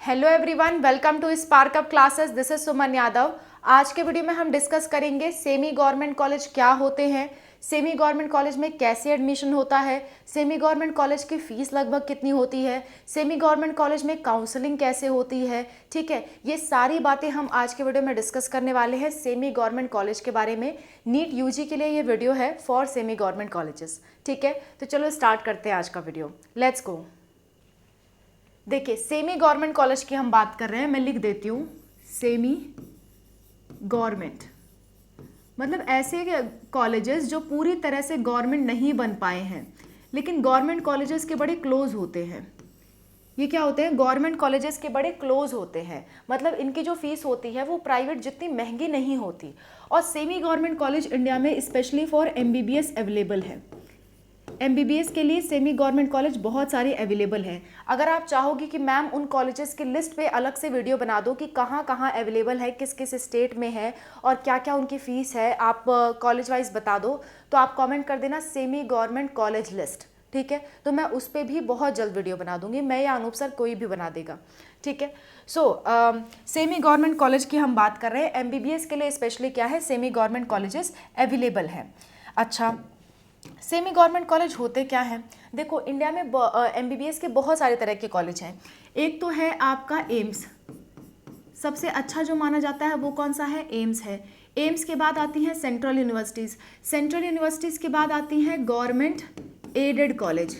Hello everyone, welcome to spark up classes. This is Suman Yadav. आज के video में हम डिस्कस करेंगे सेमी गवर्नमेंट कॉलेज क्या होते हैं, सेमी गवर्नमेंट कॉलेज में कैसे एडमिशन होता है, सेमी गवर्नमेंट कॉलेज की फीस लगभग कितनी होती है, सेमी गवर्नमेंट कॉलेज में काउंसलिंग कैसे होती है। ठीक है, ये सारी बातें हम आज के वीडियो में डिस्कस करने वाले हैं सेमी गवर्नमेंट कॉलेज के बारे में। नीट यूजी के लिए ये वीडियो है फॉर सेमी गवर्नमेंट कॉलेजेस। ठीक है, तो चलो स्टार्ट करते हैं आज का वीडियो। Let's go. देखिए, सेमी गवर्नमेंट कॉलेज की हम बात कर रहे हैं। मैं लिख देती हूँ सेमी गवर्नमेंट, मतलब ऐसे कॉलेजेस जो पूरी तरह से गवर्नमेंट नहीं बन पाए हैं लेकिन गवर्नमेंट कॉलेजेस के बड़े क्लोज होते हैं। ये क्या होते हैं? गवर्नमेंट कॉलेजेस के बड़े क्लोज होते हैं, मतलब इनकी जो फीस होती है वो प्राइवेट जितनी महंगी नहीं होती। और सेमी गवर्नमेंट कॉलेज इंडिया में स्पेशली फॉर एमबीबीएस अवेलेबल है। एमबीबीएस के लिए सेमी गवर्नमेंट कॉलेज बहुत सारे अवेलेबल हैं। अगर आप चाहोगी कि मैम उन कॉलेजेस की लिस्ट पे अलग से वीडियो बना दो कि कहाँ कहाँ अवेलेबल है, किस किस स्टेट में है और क्या क्या उनकी फ़ीस है, आप कॉलेज वाइज बता दो, तो आप कमेंट कर देना सेमी गवर्नमेंट कॉलेज लिस्ट। ठीक है, तो मैं उस पर भी बहुत जल्द वीडियो बना दूंगी, मैं या अनूप सर कोई भी बना देगा। ठीक है, सो सेमी गवर्नमेंट कॉलेज की हम बात कर रहे हैं। एमबीबीएस के लिए स्पेशली क्या है, सेमी गवर्नमेंट कॉलेजेस अवेलेबल हैं। अच्छा, सेमी गवर्नमेंट कॉलेज होते क्या हैं? देखो, इंडिया में एमबीबीएस के बहुत सारे तरह के कॉलेज हैं। एक तो है आपका एम्स, सबसे अच्छा जो माना जाता है वो कौन सा है? एम्स है। एम्स के बाद आती हैं सेंट्रल यूनिवर्सिटीज़, सेंट्रल यूनिवर्सिटीज़ के बाद आती हैं गवर्नमेंट एडेड कॉलेज,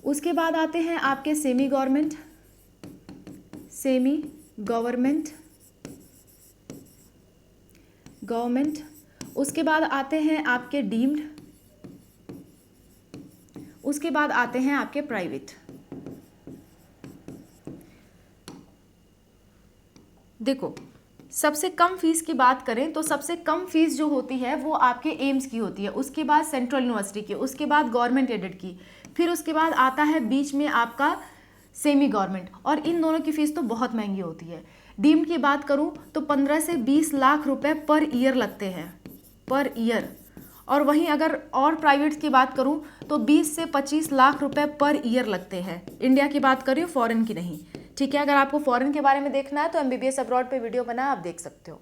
उसके बाद आते हैं आपके सेमी गवर्नमेंट, गवर्नमेंट, उसके बाद आते हैं आपके डीम्ड, उसके बाद आते हैं आपके प्राइवेट। देखो, सबसे कम फीस की बात करें तो सबसे कम फीस जो होती है वो आपके एम्स की होती है, उसके बाद सेंट्रल यूनिवर्सिटी की, उसके बाद गवर्नमेंट एडेड की, फिर उसके बाद आता है बीच में आपका सेमी गवर्नमेंट, और इन दोनों की फ़ीस तो बहुत महंगी होती है। डीम्ड की बात करूं तो 15 से 20 लाख रुपए पर ईयर लगते हैं, पर ईयर। और वहीं अगर और प्राइवेट की बात करूं तो 20 से 25 लाख रुपए पर ईयर लगते हैं। इंडिया की बात कर रही हूँ, फॉरेन की नहीं। ठीक है, अगर आपको फॉरेन के बारे में देखना है तो एमबीबीएस अब्रॉड पे वीडियो बना है, आप देख सकते हो।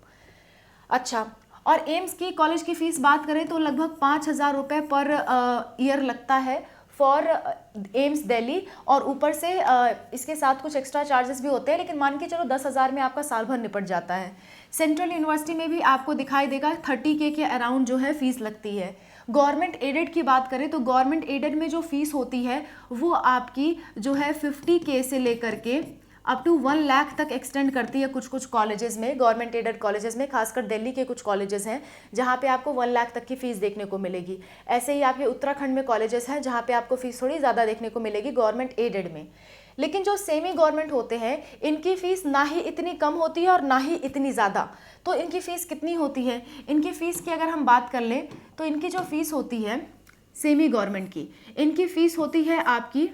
अच्छा, और एम्स की कॉलेज की फ़ीस बात करें तो लगभग 5,000 रुपये पर ईयर लगता है फॉर एम्स दिल्ली, और ऊपर से इसके साथ कुछ एक्स्ट्रा चार्जेस भी होते हैं, लेकिन मान के चलो 10,000 में आपका साल भर निपट जाता है। सेंट्रल यूनिवर्सिटी में भी आपको दिखाई देगा 30K के अराउंड जो है फीस लगती है। गवर्नमेंट एडेड की बात करें तो गवर्नमेंट एडेड में जो फीस होती है वो आपकी जो है 50K से लेकर के अप टू 1 लाख तक एक्सटेंड करती है कुछ कुछ कॉलेजेस में, गवर्नमेंट एडेड कॉलेजेस में। खासकर दिल्ली के कुछ कॉलेजेस हैं जहाँ पे आपको 1 लाख तक की फ़ीस देखने को मिलेगी। ऐसे ही आपके उत्तराखंड में कॉलेजेस हैं जहाँ पे आपको फ़ीस थोड़ी ज़्यादा देखने को मिलेगी गवर्नमेंट एडेड में। लेकिन जो सेमी गवर्नमेंट होते हैं इनकी फ़ीस ना ही इतनी कम होती है और ना ही इतनी ज़्यादा। तो इनकी फ़ीस कितनी होती है? इनकी फ़ीस की अगर हम बात कर लें तो इनकी जो फ़ीस होती है सेमी गवर्नमेंट की, इनकी फ़ीस होती है आपकी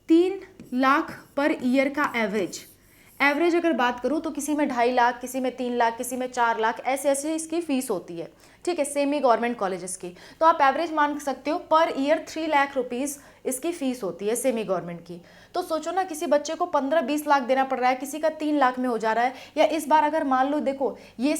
3 लाख पर ईयर का एवरेज अगर बात करूँ तो किसी में 2.5 लाख, किसी में 3 लाख, किसी में 4 लाख, ऐसे ऐसे इसकी फ़ीस होती है। ठीक है, सेमी गवर्नमेंट कॉलेजेस की तो आप एवरेज मान सकते हो पर ईयर 3 लाख रुपीज़ इसकी फ़ीस होती है सेमी गवर्नमेंट की। तो सोचो ना, किसी बच्चे को 15-20 लाख देना पड़ रहा है, किसी का 3 लाख में हो जा रहा है। या इस बार अगर मान लो, देखो ये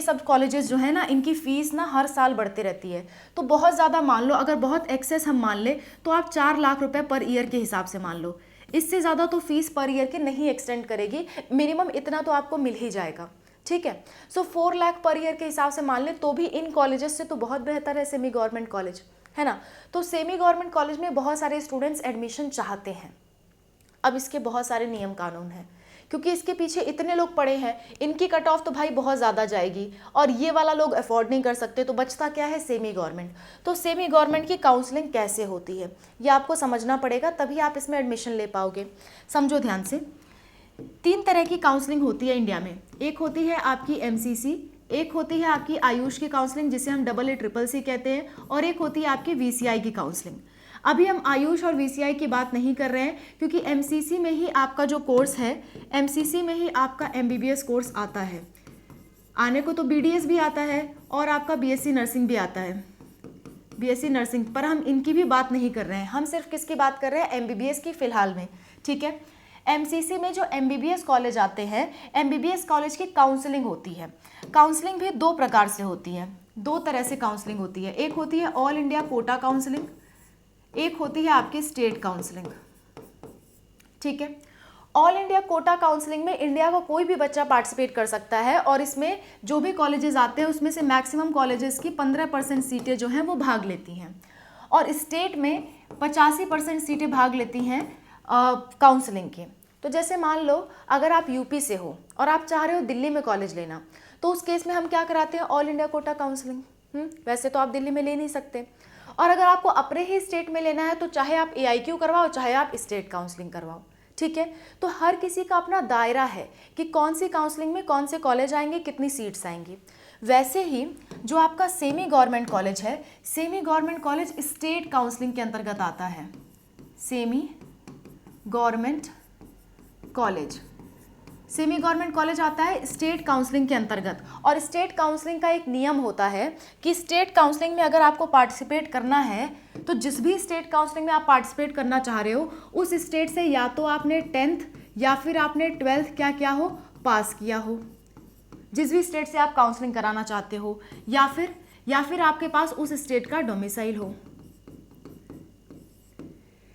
सब कॉलेजेस जो है ना, इनकी फ़ीस ना हर साल बढ़ती रहती है। तो बहुत ज़्यादा मान लो, अगर बहुत एक्सेस हम मान ले तो आप 4 लाख रुपए पर ईयर के हिसाब से मान लो। इससे ज़्यादा तो फीस पर ईयर की नहीं एक्सटेंड करेगी, मिनिमम इतना तो आपको मिल ही जाएगा। ठीक है, सो 4 लाख पर ईयर के हिसाब से मान ले तो भी इन कॉलेजेस से तो बहुत बेहतर है सेमी गवर्नमेंट कॉलेज, है ना। तो सेमी गवर्नमेंट कॉलेज में बहुत सारे स्टूडेंट्स एडमिशन चाहते हैं। अब इसके बहुत सारे नियम कानून हैं, क्योंकि इसके पीछे इतने लोग पड़े हैं, इनकी कट ऑफ तो भाई बहुत ज़्यादा जाएगी और ये वाला लोग अफोर्ड नहीं कर सकते। तो बचता क्या है? Semi government. तो सेमी गवर्नमेंट की काउंसलिंग कैसे होती है ये आपको समझना पड़ेगा, तभी आप इसमें एडमिशन ले पाओगे। समझो ध्यान से, 3 तरह की काउंसलिंग होती है इंडिया में। एक होती है आपकी एमसीसी, एक होती है आपकी आयुष की काउंसलिंग जिसे हम AACCC कहते हैं, और एक होती है आपकी VCI की काउंसलिंग। अभी हम आयुष और VCI की बात नहीं कर रहे हैं, क्योंकि MCC में ही आपका जो कोर्स है, MCC में ही आपका MBBS कोर्स आता है। आने को तो BDS भी आता है और आपका BSc नर्सिंग भी आता है। बीएससी नर्सिंग, पर हम इनकी भी बात नहीं कर रहे हैं, हम सिर्फ किसकी बात कर रहे हैं, एमबीबीएस की फिलहाल में, ठीक है। एमसीसी में जो एमबीबीएस कॉलेज आते हैं, एमबीबीएस कॉलेज की काउंसलिंग होती है। काउंसलिंग भी दो प्रकार से होती है, दो तरह से काउंसलिंग होती है। एक होती है ऑल इंडिया कोटा काउंसलिंग, एक होती है आपकी स्टेट काउंसलिंग, ठीक है। ऑल इंडिया कोटा काउंसलिंग में इंडिया का कोई भी बच्चा पार्टिसिपेट कर सकता है और इसमें जो भी कॉलेजेस आते हैं उसमें से मैक्सिमम कॉलेजेस की 15% सीटें जो हैं वो भाग लेती हैं, और स्टेट में 85% सीटें भाग लेती हैं काउंसलिंग की। तो जैसे मान लो अगर आप यूपी से हो और आप चाह रहे हो दिल्ली में कॉलेज लेना, तो उस केस में हम क्या कराते हैं, ऑल इंडिया कोटा काउंसलिंग। वैसे तो आप दिल्ली में ले नहीं सकते, और अगर आपको अपने ही स्टेट में लेना है तो चाहे आप AIQ करवाओ चाहे आप स्टेट काउंसलिंग करवाओ, ठीक है। तो हर किसी का अपना दायरा है कि कौन सी काउंसलिंग में कौन से कॉलेज आएंगे, कितनी सीट्स आएंगी। वैसे ही जो आपका सेमी गवर्नमेंट कॉलेज है, semi government college state counselling के अंतर्गत आता है। Semi government college, semi government college आता है स्टेट काउंसलिंग के अंतर्गत। और स्टेट काउंसलिंग का एक नियम होता है कि स्टेट काउंसलिंग में अगर आपको पार्टिसिपेट करना है तो जिस भी स्टेट काउंसलिंग में आप पार्टिसिपेट करना चाह रहे हो उस स्टेट से या तो आपने 10th या फिर आपने 12th क्या किया हो, पास किया हो, जिस भी स्टेट से आप काउंसलिंग कराना चाहते हो, या फिर आपके पास उस स्टेट का डोमिसाइल हो।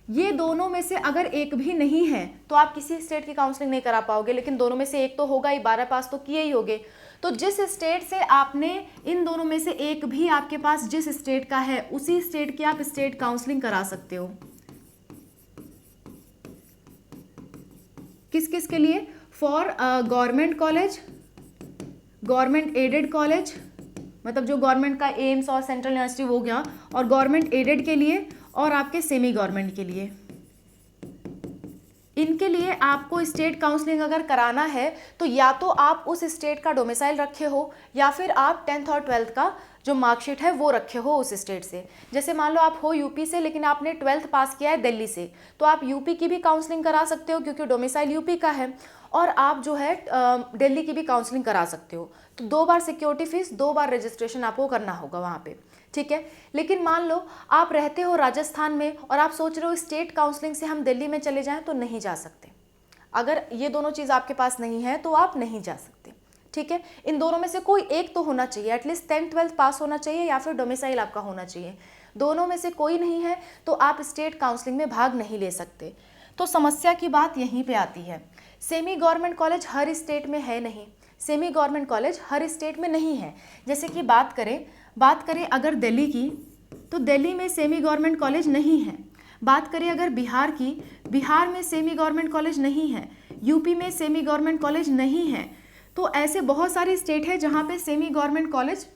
ये दोनों में से अगर एक भी नहीं है तो आप किसी स्टेट की काउंसलिंग नहीं करा पाओगे, लेकिन दोनों में से एक तो होगा ही, 12 पास तो किए ही होगे। तो जिस स्टेट से आपने, इन दोनों में से एक भी आपके पास जिस स्टेट का है उसी स्टेट की आप स्टेट काउंसलिंग करा सकते हो। किस किस के लिए, for government college, government aided college, मतलब जो गवर्नमेंट का एम्स और सेंट्रल यूनिवर्सिटी हो गया, और गवर्नमेंट एडेड के लिए, और आपके सेमी गवर्नमेंट के लिए। इनके लिए आपको स्टेट काउंसलिंग अगर कराना है तो या तो आप उस स्टेट का डोमिसाइल रखे हो या फिर आप 10th और 12th का जो मार्कशीट है वो रखे हो उस स्टेट से। जैसे मान लो आप हो यूपी से लेकिन आपने 12th पास किया है दिल्ली से, तो आप यूपी की भी काउंसलिंग करा सकते हो क्योंकि डोमिसाइल यूपी का है, और आप जो है दिल्ली की भी काउंसलिंग करा सकते हो। तो 2 बार सिक्योरिटी फीस, 2 बार रजिस्ट्रेशन आपको करना होगा वहाँ पे, ठीक है। लेकिन मान लो आप रहते हो राजस्थान में और आप सोच रहे हो स्टेट काउंसलिंग से हम दिल्ली में चले जाएं, तो नहीं जा सकते। अगर ये दोनों चीज़ आपके पास नहीं है तो आप नहीं जा सकते, ठीक है। इन दोनों में से कोई एक तो होना चाहिए, एटलीस्ट 10th 12th पास होना चाहिए या फिर डोमिसाइल आपका होना चाहिए। दोनों में से कोई नहीं है तो आप स्टेट काउंसलिंग में भाग नहीं ले सकते। तो समस्या की बात यहीं पे आती है। सेमी गवर्नमेंट कॉलेज हर स्टेट में है नहीं, सेमी गवर्नमेंट कॉलेज हर स्टेट में नहीं है। जैसे कि बात करें अगर दिल्ली की, तो दिल्ली में सेमी गवर्नमेंट कॉलेज नहीं है। बात करें अगर बिहार की, बिहार में सेमी गवर्नमेंट कॉलेज नहीं है। यूपी में सेमी गवर्नमेंट कॉलेज नहीं है। तो ऐसे बहुत सारे स्टेट है जहाँ पे सेमी गवर्नमेंट कॉलेज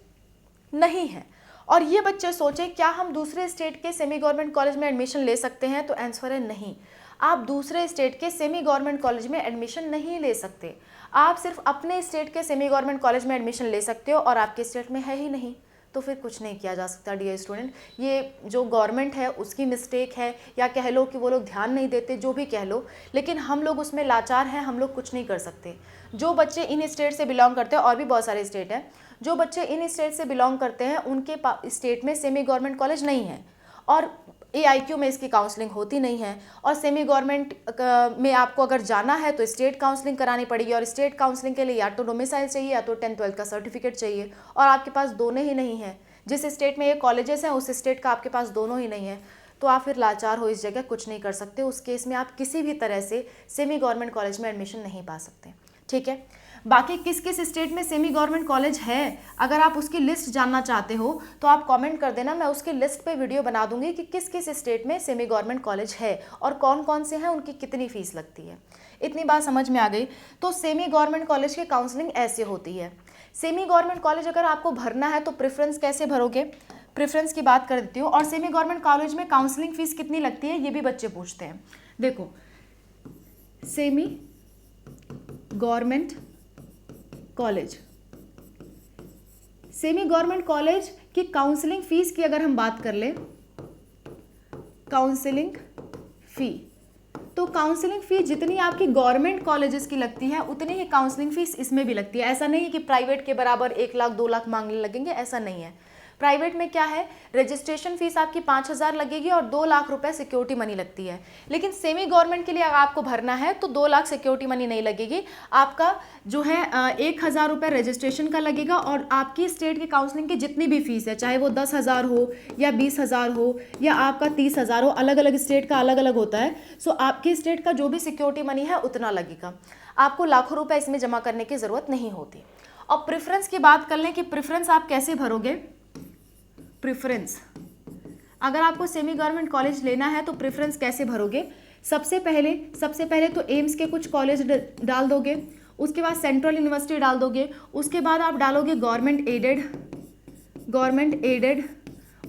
नहीं है। और ये बच्चे सोचें क्या हम दूसरे स्टेट के सेमी गवर्नमेंट कॉलेज में एडमिशन ले सकते हैं, तो आंसर है नहीं। आप दूसरे स्टेट के सेमी गवर्नमेंट कॉलेज में एडमिशन नहीं ले सकते। आप सिर्फ अपने स्टेट के सेमी गवर्नमेंट कॉलेज में एडमिशन ले सकते हो और आपके स्टेट में है ही नहीं, तो फिर कुछ नहीं किया जा सकता डियर स्टूडेंट। ये जो गवर्नमेंट है उसकी मिस्टेक है, या कह लो कि वो लोग ध्यान नहीं देते, जो भी कह लो, लेकिन हम लोग उसमें लाचार हैं, हम लोग कुछ नहीं कर सकते। जो बच्चे इन स्टेट से बिलोंग करते हैं, और भी बहुत सारे स्टेट हैं, जो बच्चे इन स्टेट से बिलोंग करते हैं उनके स्टेट में सेमी गवर्नमेंट कॉलेज नहीं है, और AIQ में इसकी काउंसलिंग होती नहीं है। और सेमी गवर्नमेंट में आपको अगर जाना है तो स्टेट काउंसलिंग करानी पड़ेगी, और स्टेट काउंसलिंग के लिए या तो डोमिसाइल चाहिए या तो 10th 12th का सर्टिफिकेट चाहिए, और आपके पास दोनों ही नहीं है। जिस स्टेट में ये कॉलेजेस हैं उस स्टेट का आपके पास दोनों ही नहीं है, तो आप फिर लाचार हो, इस जगह कुछ नहीं कर सकते। उस केस में आप किसी भी तरह से सेमी गवर्नमेंट कॉलेज में एडमिशन नहीं पा सकते, ठीक है। बाकी किस किस स्टेट में सेमी गवर्नमेंट कॉलेज है, अगर आप उसकी लिस्ट जानना चाहते हो तो आप कमेंट कर देना, मैं उसकी लिस्ट पे वीडियो बना दूंगी कि किस किस स्टेट में सेमी गवर्नमेंट कॉलेज है और कौन कौन से हैं, उनकी कितनी फीस लगती है। इतनी बात समझ में आ गई। तो सेमी गवर्नमेंट कॉलेज की काउंसलिंग ऐसे होती है। सेमी गवर्नमेंट कॉलेज अगर आपको भरना है तो प्रेफरेंस कैसे भरोगे, प्रेफरेंस की बात कर देती हूँ। और सेमी गवर्नमेंट कॉलेज में काउंसलिंग फीस कितनी लगती है ये भी बच्चे पूछते हैं। देखो, semi government college, semi government college की काउंसलिंग फीस की अगर हम बात कर लें, काउंसलिंग फी, तो काउंसलिंग फी जितनी आपकी गवर्नमेंट कॉलेजेस की लगती है उतनी ही काउंसलिंग फीस इसमें भी लगती है। ऐसा नहीं है कि प्राइवेट के बराबर 1 लाख 2 लाख मांगने लगेंगे, ऐसा नहीं है। प्राइवेट में क्या है, रजिस्ट्रेशन फीस आपकी 5,000 लगेगी और 2 लाख रुपए सिक्योरिटी मनी लगती है। लेकिन सेमी गवर्नमेंट के लिए अगर आपको भरना है तो 2 लाख सिक्योरिटी मनी नहीं लगेगी, आपका जो है 1,000 रुपये रजिस्ट्रेशन का लगेगा और आपकी स्टेट की काउंसलिंग की जितनी भी फीस है, चाहे वो 10,000 हो या 20,000 हो या आपका 30,000 हो, अलग अलग स्टेट का अलग अलग होता है। सो आपकी स्टेट का जो भी सिक्योरिटी मनी है उतना लगेगा, आपको लाखों रुपए इसमें जमा करने की ज़रूरत नहीं होती। और प्रेफरेंस की बात कर लें कि प्रेफरेंस आप कैसे भरोगे। प्रेफरेंस अगर आपको सेमी गवर्नमेंट कॉलेज लेना है तो प्रेफरेंस कैसे भरोगे। सबसे पहले तो एम्स के कुछ कॉलेज डाल दोगे, उसके बाद सेंट्रल यूनिवर्सिटी डाल दोगे, उसके बाद आप डालोगे गवर्नमेंट एडेड,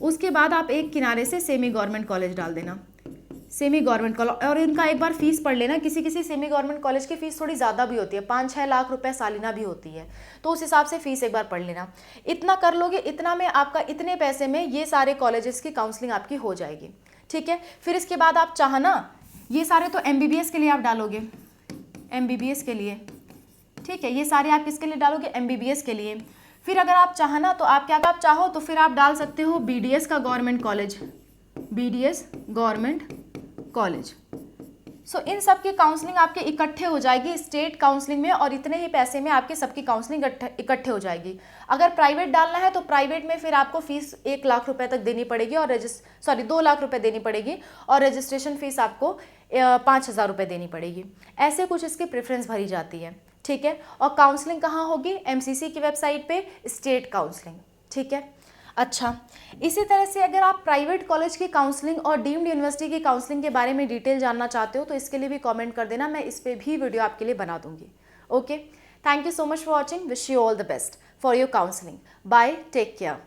उसके बाद आप एक किनारे से सेमी गवर्नमेंट कॉलेज डाल देना, सेमी गवर्नमेंट कॉलेज। और इनका एक बार फीस पढ़ लेना, किसी सेमी गवर्नमेंट कॉलेज की फ़ीस थोड़ी ज़्यादा भी होती है, 5-6 लाख रुपए सालाना भी होती है, तो उस हिसाब से फ़ीस एक बार पढ़ लेना। इतना कर लोगे, इतना में आपका इतने पैसे में ये सारे कॉलेजेस की काउंसलिंग आपकी हो जाएगी, ठीक है। फिर इसके बाद आप चाहना, ये सारे तो MBBS के लिए आप डालोगे, MBBS के लिए, ठीक है, ये सारे आप किसके लिए डालोगे, MBBS के लिए। फिर अगर आप चाहना तो आप क्या चाहो तो फिर आप डाल सकते हो BDS का government college, BDS government college. So इन सब की काउंसलिंग आपके इकट्ठे हो जाएगी स्टेट काउंसलिंग में, और इतने ही पैसे में आपके सबकी काउंसलिंग इकट्ठे हो जाएगी। अगर प्राइवेट डालना है तो प्राइवेट में फिर आपको फीस 1 लाख रुपए तक देनी पड़ेगी और 2 लाख रुपए देनी पड़ेगी और रजिस्ट्रेशन फीस आपको 5,000 रुपये देनी पड़ेगी। ऐसे कुछ इसकी प्रेफरेंस भरी जाती है, ठीक है। और काउंसलिंग कहाँ होगी, MCC की वेबसाइट पे स्टेट काउंसलिंग, ठीक है। अच्छा, इसी तरह से अगर आप प्राइवेट कॉलेज की काउंसलिंग और डीम्ड यूनिवर्सिटी की काउंसलिंग के बारे में डिटेल जानना चाहते हो तो इसके लिए भी कमेंट कर देना, मैं इस पर भी वीडियो आपके लिए बना दूंगी। Okay, thank you so much for watching, wish you all the best for your counselling, bye, take care.